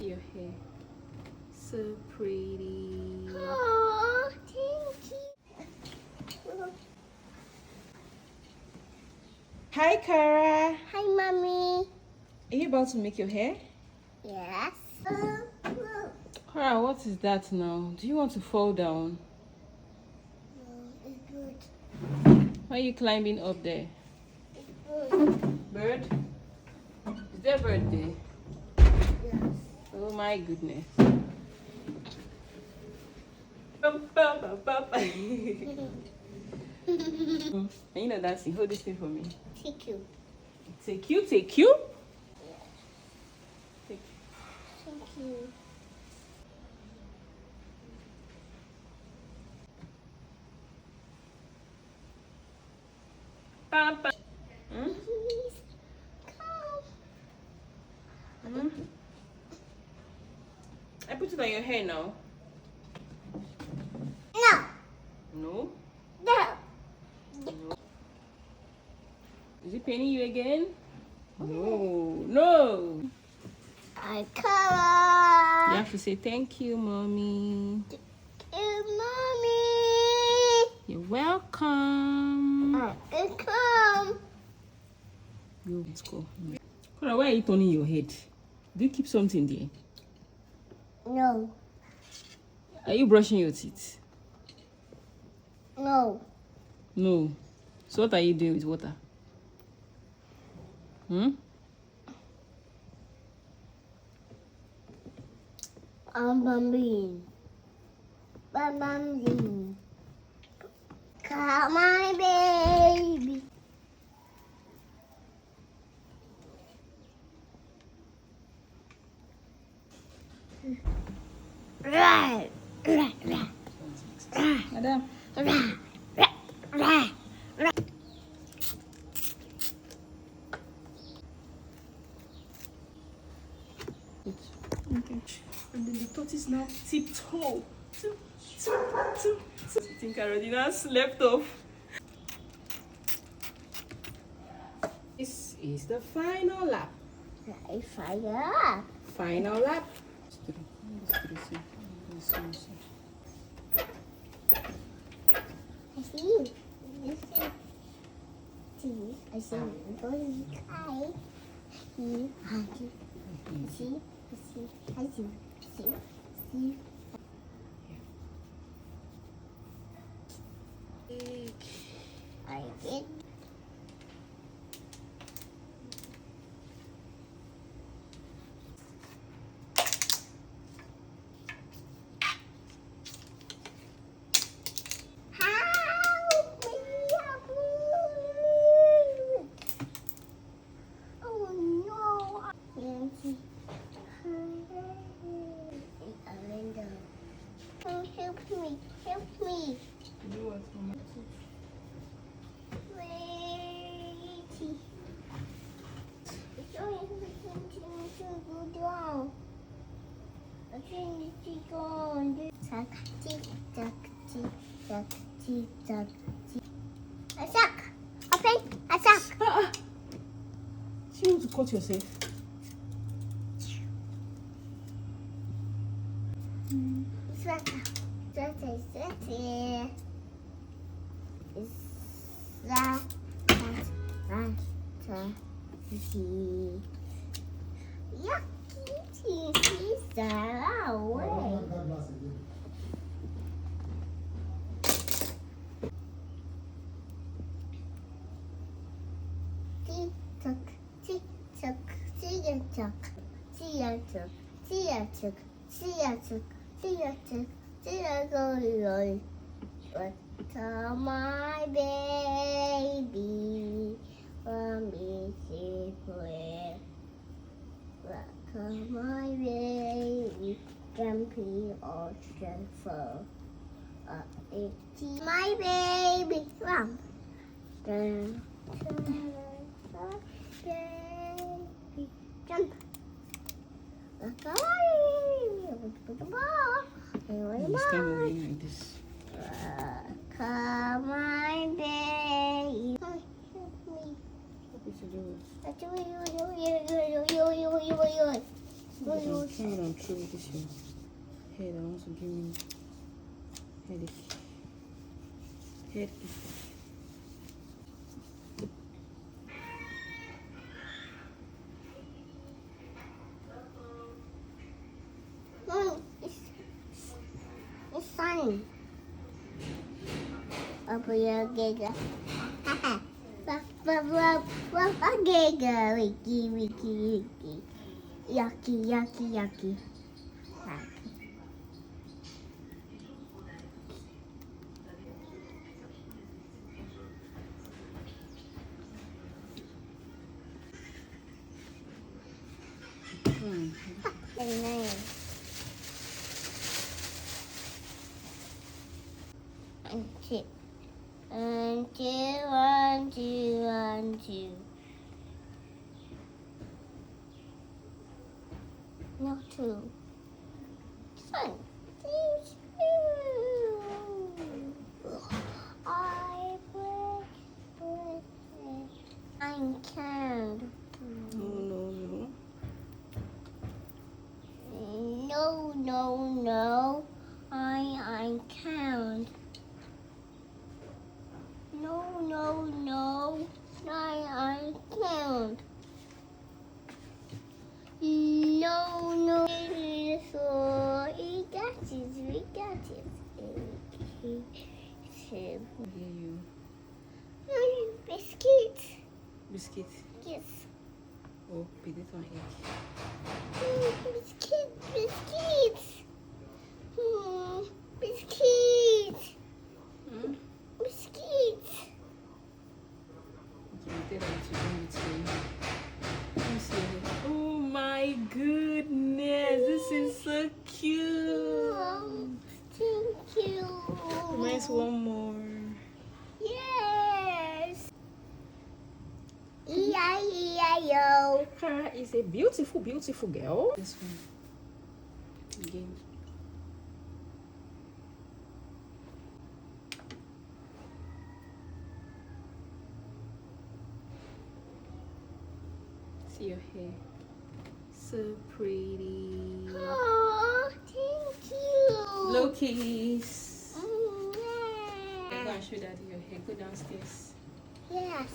Your hair. So pretty. Oh, thank you. Hi, Kara. Hi, Mommy. Are you about to make your hair? Yes. Kara, what is that now? Do you want to fall down? No, it's good. Why are you climbing up there? It's good. Bird? Is there a bird there? Yes. Oh my goodness. Are you not dancing? Hold this thing for me. Thank you. Take you, take you. Take Thank you. Papa. Please come. I put it on your hair now. No. No? No. No. Is it paining you again? No. No. I come. You have to say thank you, mommy. Mommy. You're welcome. I come. Go, let's go. Kora, why are you turning your head? Do you keep something there? No. Are you brushing your teeth? No. No. So what are you doing with water? Bambing. Bambing. Come my baby. Right. Right. Right. Madam. Right. Right. Right. Okay. And then the tortoise now tiptoe. I think Carolina slept off. This is the final lap. Fire. Final lap. I see you. I see you. Going high. See. I see. I did. Help me! Oh no! Nancy. Linda. Oh, help me! Help me! You want mama? Wait. It's only something to go down. I think it's going. Tack, tick, tack, tick, tack, tick, tack, tick. A suck. Open. A suck. So you want to cut yourself? But my baby, let me see where. But my baby, jumpy ocean for my baby, come. Baby, jump. Put the ball. Stand moving like this. Come on, baby. Help me. What did you do? I do it. What I'm you trying on through with this your head. I want to give me headache. Headache. Mom, it's sunny. Papa, you're giga. Papa, giga. Wiki, wiki, wiki. Yucky, yucky, yucky. And then, and two. And two, one, two, one, two. No, two. Fun. I break. I can't. No. No. I can't. No. I can't. No. So we got it. Hear you. Biscuit. Biscuit. Yes. Oh, potato and egg. Biscuit. Biscuit. Hmm? Biscuit. Okay, tell them to bring it to you. Let me see it. Oh my goodness, this is so cute. Oh, thank you. Nice one more. Yes. E-I-E-I-O. Her is a beautiful girl. This one. Again. See your hair. So pretty. Oh, thank you. Loki's. Yeah. I'm gonna show daddy your hair. Go downstairs. Yes.